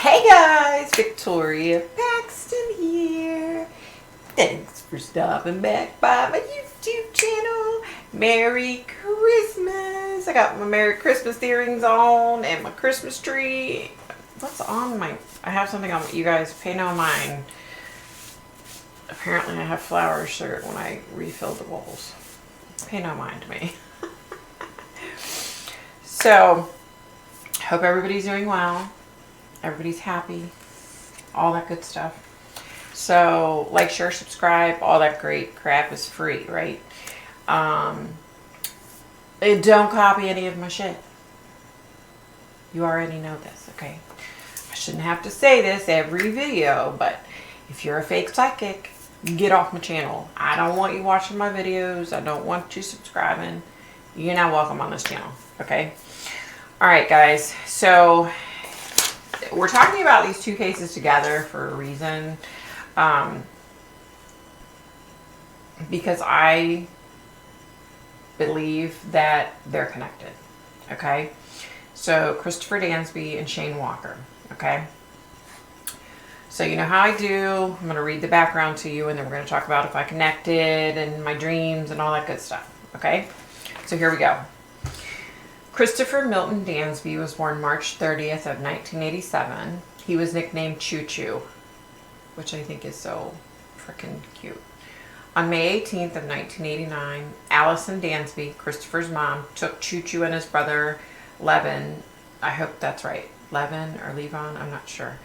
Hey guys, Victoria Paxton here. Thanks for stopping back by my YouTube channel. Merry Christmas. I got my Merry Christmas earrings on and my Christmas tree. What's on my... I have something on you guys. Pay no mind. Apparently I have flowers shirt when I refill the bowls. Pay no mind to me. So, hope everybody's doing well. Everybody's happy. All that good stuff. So, like, share, subscribe, all that great crap is free, right? And don't copy any of my shit. You already know this, okay? I shouldn't have to say this every video, but if you're a fake psychic, get off my channel. I don't want you watching my videos. I don't want you subscribing. You're not welcome on this channel, okay? All right, guys. So we're talking about these two cases together for a reason. Because I believe that they're connected. Okay. So Christopher Dansby and Shane Walker. Okay. So you know how I do. I'm going to read the background to you and then we're going to talk about if I connected and my dreams and all that good stuff. Okay. So here we go. Christopher Milton Dansby was born March 30th of 1987. He was nicknamed Choo Choo, which I think is so freaking cute. On May 18th of 1989, Allison Dansby, Christopher's mom, took Choo Choo and his brother Levin, I hope that's right, Levin or Levon, I'm not sure,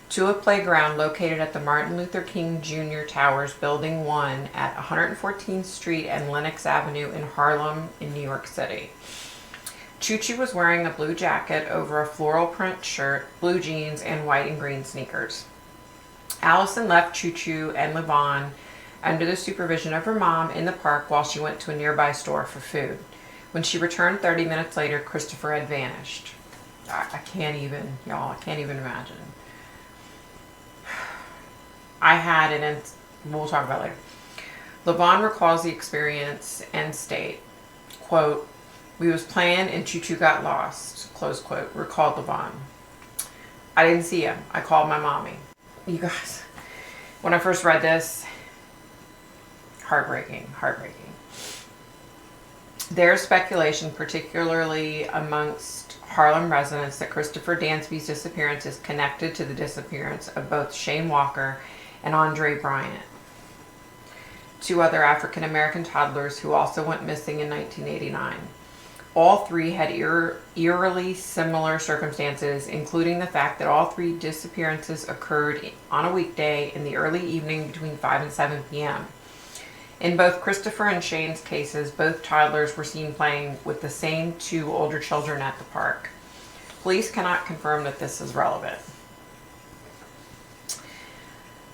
to a playground located at the Martin Luther King Jr. Towers, Building 1 at 114th Street and Lenox Avenue in Harlem in New York City. Choo Choo was wearing a blue jacket over a floral print shirt, blue jeans, and white and green sneakers. Allison left Choo Choo and Levon under the supervision of her mom in the park while she went to a nearby store for food. When she returned 30 minutes later, Christopher had vanished. I can't even, y'all, I can't even imagine. I had an, we'll talk about it later. Levon recalls the experience and state, quote, "We was playing and Choo Choo got lost," close quote, recalled Levon. "I didn't see him. I called my mommy." You guys, when I first read this, heartbreaking, heartbreaking. There's speculation, particularly amongst Harlem residents, that Christopher Dansby's disappearance is connected to the disappearance of both Shane Walker and Andre Bryant, two other African-American toddlers who also went missing in 1989. All three had eerily similar circumstances, including the fact that all three disappearances occurred on a weekday in the early evening between 5 and 7 p.m. In both Christopher and Shane's cases, both toddlers were seen playing with the same two older children at the park. Police cannot confirm that this is relevant.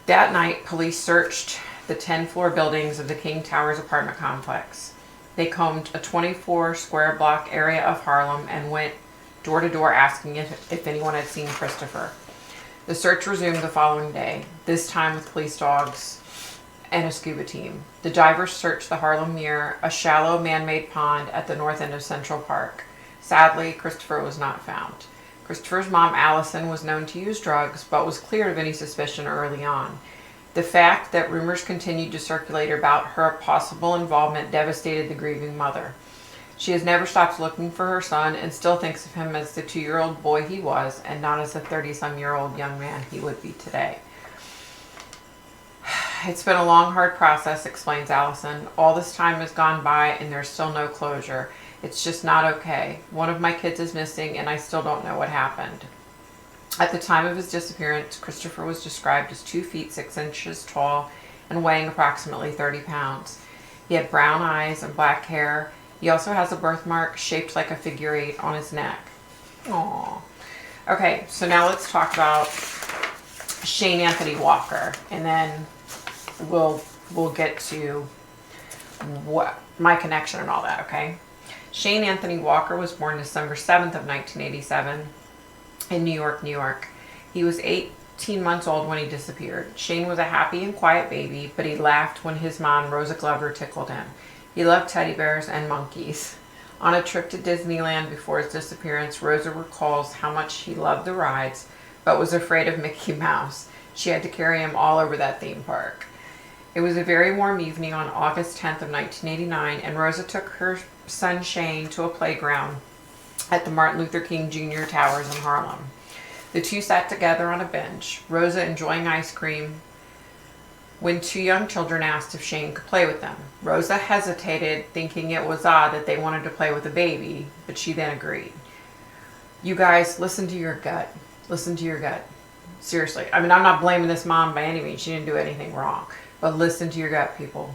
That night, police searched the 10-floor buildings of the King Towers apartment complex. They combed a 24 square block area of Harlem and went door to door asking if anyone had seen Christopher. The search resumed the following day, this time with police dogs and a scuba team. The divers searched the Harlem Mere, a shallow man-made pond at the north end of Central Park. Sadly, Christopher was not found. Christopher's mom, Allison, was known to use drugs, but was cleared of any suspicion early on. The fact that rumors continued to circulate about her possible involvement devastated the grieving mother. She has never stopped looking for her son and still thinks of him as the 2-year-old boy he was and not as the 30-some-year-old young man he would be today. "It's been a long, hard process," explains Allison. "All this time has gone by and there's still no closure. It's just not okay. One of my kids is missing and I still don't know what happened." At the time of his disappearance, Christopher was described as 2 feet 6 inches tall and weighing approximately 30 pounds. He had brown eyes and black hair. He also has a birthmark shaped like a figure 8 on his neck. Aww. Okay, so now let's talk about Shane Anthony Walker, and then we'll get to what my connection and all that, okay? Shane Anthony Walker was born December 7th of 1987 in New York, New York. He was 18 months old when he disappeared. Shane was a happy and quiet baby, but he laughed when his mom, Rosa Glover, tickled him. He loved teddy bears and monkeys. On a trip to Disneyland before his disappearance, Rosa recalls how much he loved the rides, but was afraid of Mickey Mouse. She had to carry him all over that theme park. It was a very warm evening on August 10th of 1989, and Rosa took her son Shane to a playground at the Martin Luther King Jr. Towers in Harlem. The two sat together on a bench, Rosa enjoying ice cream, when two young children asked if Shane could play with them. Rosa hesitated, thinking it was odd that they wanted to play with a baby, but she then agreed. You guys, listen to your gut. Listen to your gut. Seriously. I mean, I'm not blaming this mom by any means. She didn't do anything wrong. But listen to your gut, people.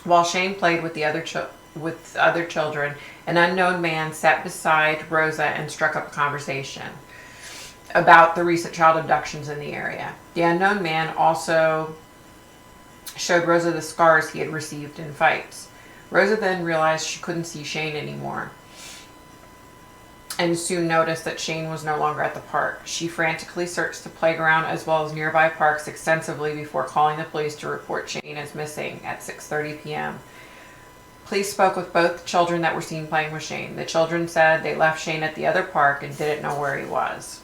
While Shane played with the other children, an unknown man sat beside Rosa and struck up a conversation about the recent child abductions in the area. The unknown man also showed Rosa the scars he had received in fights. Rosa then realized she couldn't see Shane anymore, and soon noticed that Shane was no longer at the park. She frantically searched the playground as well as nearby parks extensively before calling the police to report Shane as missing at 6:30 p.m. Police spoke with both children that were seen playing with Shane. The children said they left Shane at the other park and didn't know where he was.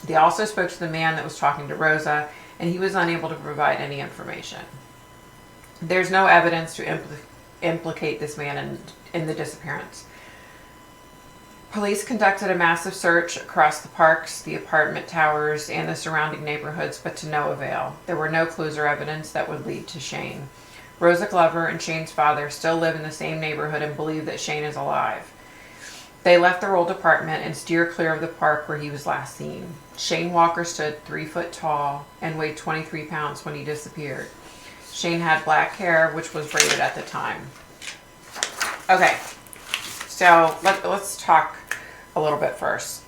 They also spoke to the man that was talking to Rosa, and he was unable to provide any information. There's no evidence to implicate this man in the disappearance. Police conducted a massive search across the parks, the apartment towers, and the surrounding neighborhoods, but to no avail. There were no clues or evidence that would lead to Shane. Rosa Glover and Shane's father still live in the same neighborhood and believe that Shane is alive. They left their old apartment and steer clear of the park where he was last seen. Shane Walker stood 3 foot tall and weighed 23 pounds when he disappeared. Shane had black hair, which was braided at the time. Okay, so let's talk a little bit first.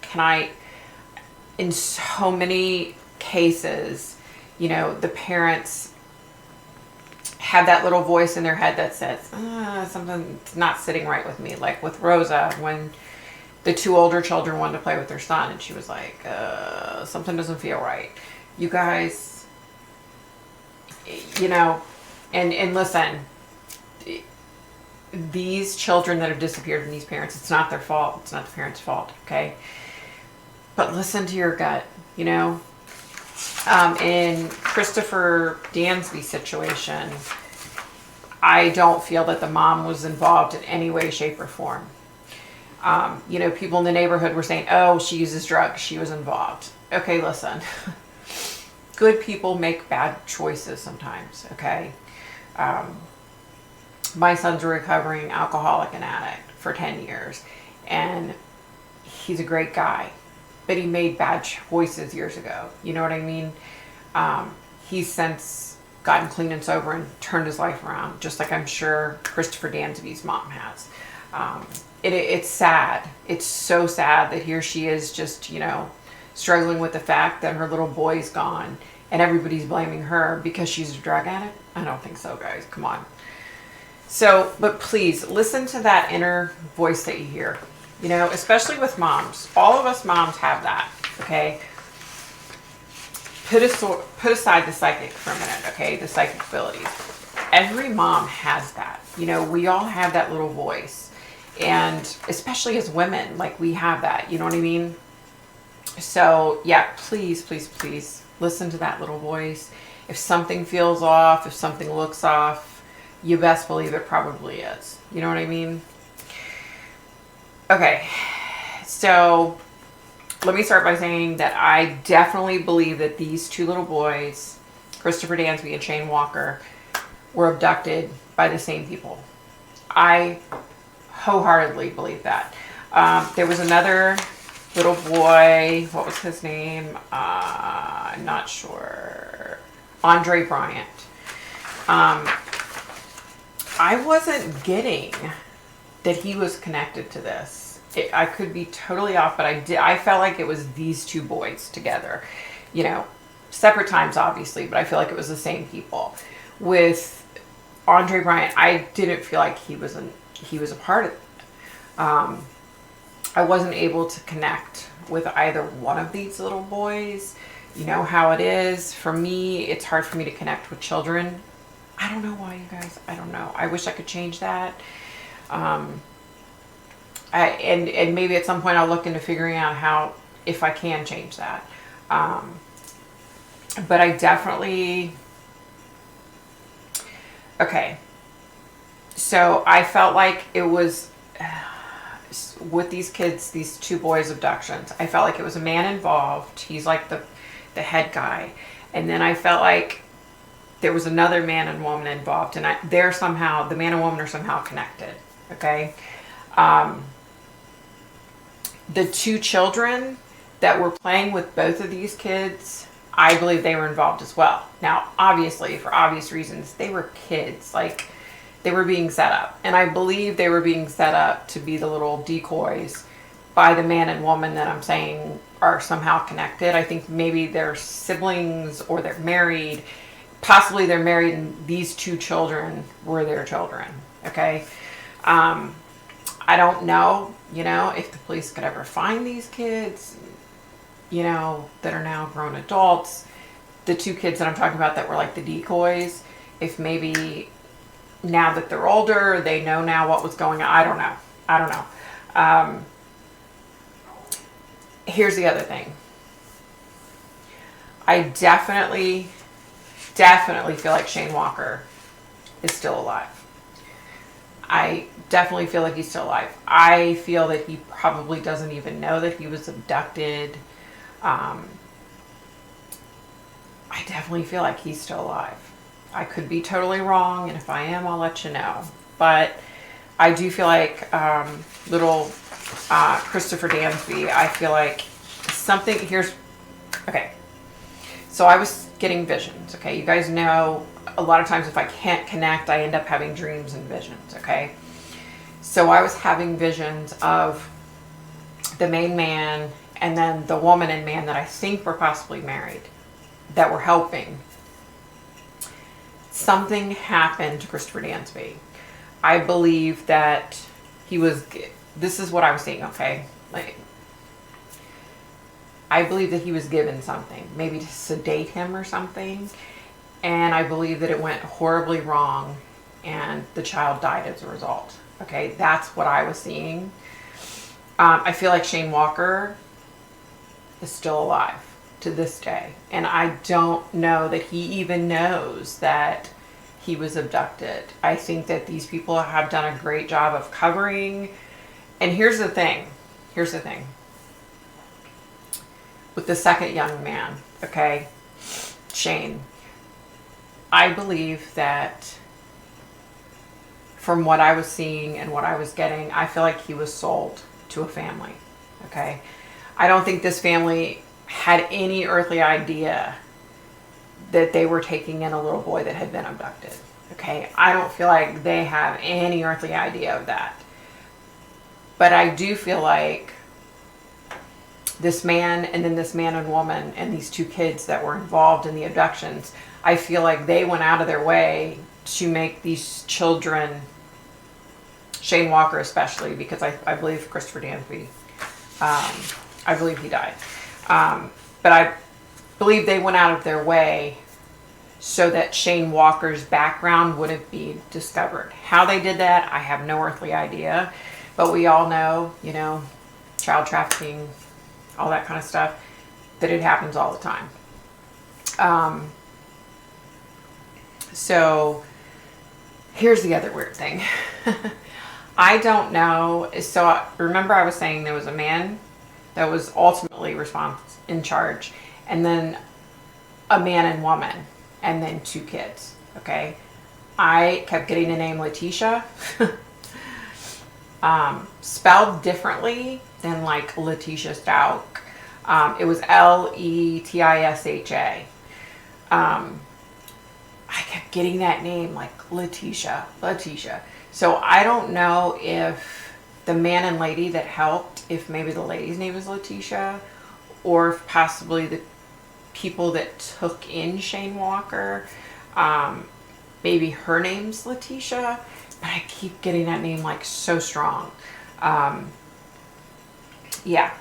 In so many cases, the parents have that little voice in their head that says, something's not sitting right with me. Like with Rosa, when the two older children wanted to play with their son, and she was like, something doesn't feel right. You guys, and listen, these children that have disappeared from these parents, it's not their fault. It's not the parents' fault, okay? But listen to your gut, In Christopher Dansby's situation, I don't feel that the mom was involved in any way, shape, or form. People in the neighborhood were saying, oh, she uses drugs, she was involved. Okay, listen. Good people make bad choices sometimes, okay? My son's a recovering alcoholic and addict for 10 years, and he's a great guy, but he made bad choices years ago. You know what I mean? He's since gotten clean and sober and turned his life around, just like I'm sure Christopher Dansby's mom has. It's sad. It's so sad that here she is just, struggling with the fact that her little boy's gone and everybody's blaming her because she's a drug addict. I don't think so, guys. Come on. So, but please listen to that inner voice that you hear, especially with moms. All of us moms have that, okay? Put aside the psychic for a minute, okay? The psychic abilities. Every mom has that. We all have that little voice. And especially as women, we have that, you know what I mean? So, yeah, please, please, please listen to that little voice. If something feels off, if something looks off, you best believe it probably is. You know what I mean? Okay, so let me start by saying that I definitely believe that these two little boys, Christopher Dansby and Shane Walker, were abducted by the same people. I wholeheartedly believe that. There was another little boy, what was his name? I'm not sure. Andre Bryant. I wasn't getting that he was connected to this. I could be totally off, but I felt like it was these two boys together. Separate times, obviously, but I feel like it was the same people. With Andre Bryant, I didn't feel like he was a part of it. I wasn't able to connect with either one of these little boys. You know how it is. For me, it's hard for me to connect with children. I don't know why, you guys. I don't know. I wish I could change that. And maybe at some point I'll look into figuring out if I can change that. But I definitely, okay. So I felt like it was, with these kids, these two boys' abductions, I felt like it was a man involved. He's like the head guy. And then I felt like there was another man and woman involved, and they're somehow, the man and woman are somehow connected. Okay. The two children that were playing with both of these kids, I believe they were involved as well. Now, obviously, for obvious reasons, they were kids. Like, they were being set up. And I believe they were being set up to be the little decoys by the man and woman that I'm saying are somehow connected. I think maybe they're siblings or they're married. Possibly they're married and these two children were their children. Okay. I don't know, if the police could ever find these kids, that are now grown adults. The two kids that I'm talking about that were like the decoys, if maybe now that they're older, they know now what was going on. I don't know. Here's the other thing. I definitely feel like Shane Walker is still alive. I definitely feel like he's still alive. I feel that he probably doesn't even know that he was abducted. I definitely feel like he's still alive. I could be totally wrong, and if I am, I'll let you know. But I do feel like little Christopher Dansby, I feel like something, okay. So I was getting visions, okay? You guys know a lot of times if I can't connect, I end up having dreams and visions, okay? So I was having visions of the main man and then the woman and man that I think were possibly married that were helping. Something happened to Christopher Dansby. I believe that this is what I was seeing, okay? I believe that he was given something, maybe to sedate him or something. And I believe that it went horribly wrong and the child died as a result. Okay, that's what I was seeing. I feel like Shane Walker is still alive to this day. And I don't know that he even knows that he was abducted. I think that these people have done a great job of covering. And here's the thing. With the second young man, okay, Shane, I believe that from what I was seeing and what I was getting, I feel like he was sold to a family, okay? I don't think this family had any earthly idea that they were taking in a little boy that had been abducted, okay? I don't feel like they have any earthly idea of that. But I do feel like this man and then this man and woman and these two kids that were involved in the abductions, I feel like they went out of their way to make these children, Shane Walker especially, because I believe Christopher Dansby, I believe he died. But I believe they went out of their way so that Shane Walker's background wouldn't be discovered. How they did that, I have no earthly idea. But we all know, child trafficking, all that kind of stuff, that it happens all the time. So here's the other weird thing. I don't know. So remember I was saying there was a man that was ultimately in charge, and then a man and woman, and then two kids. Okay. I kept getting the name Letitia, spelled differently than like Letitia Stout. It was Letisha. I kept getting that name like Letitia. So I don't know if the man and lady that helped, if maybe the lady's name is Letitia, or if possibly the people that took in Shane Walker, maybe her name's Letitia, but I keep getting that name like so strong. Yeah.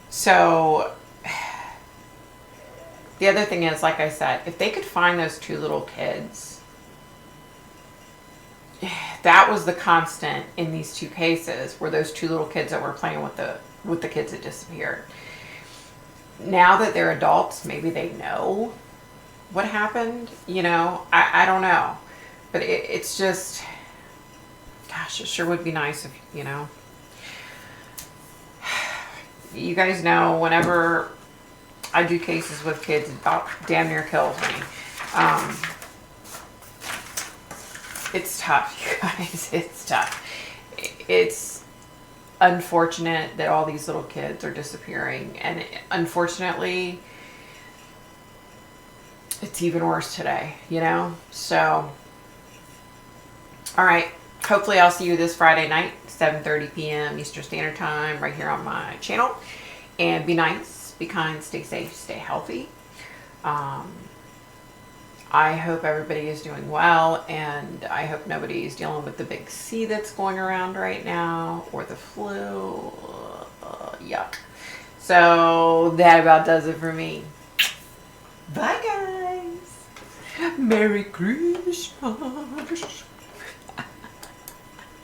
So the other thing is, like I said, if they could find those two little kids, that was the constant in these two cases, were those two little kids that were playing with with the kids that disappeared. Now that they're adults, maybe they know what happened. You know, I don't know. But it's just, gosh, it sure would be nice if, you know. You guys know whenever I do cases with kids, it about damn near kills me. It's tough, you guys. It's tough. It's unfortunate that all these little kids are disappearing. And unfortunately, it's even worse today, you know? So, all right. Hopefully I'll see you this Friday night, 7:30 p.m. Eastern Standard Time, right here on my channel. And be nice, be kind, stay safe, stay healthy. I hope everybody is doing well, and I hope nobody is dealing with the big C that's going around right now, or the flu. Yuck. So that about does it for me. Bye, guys. Merry Christmas.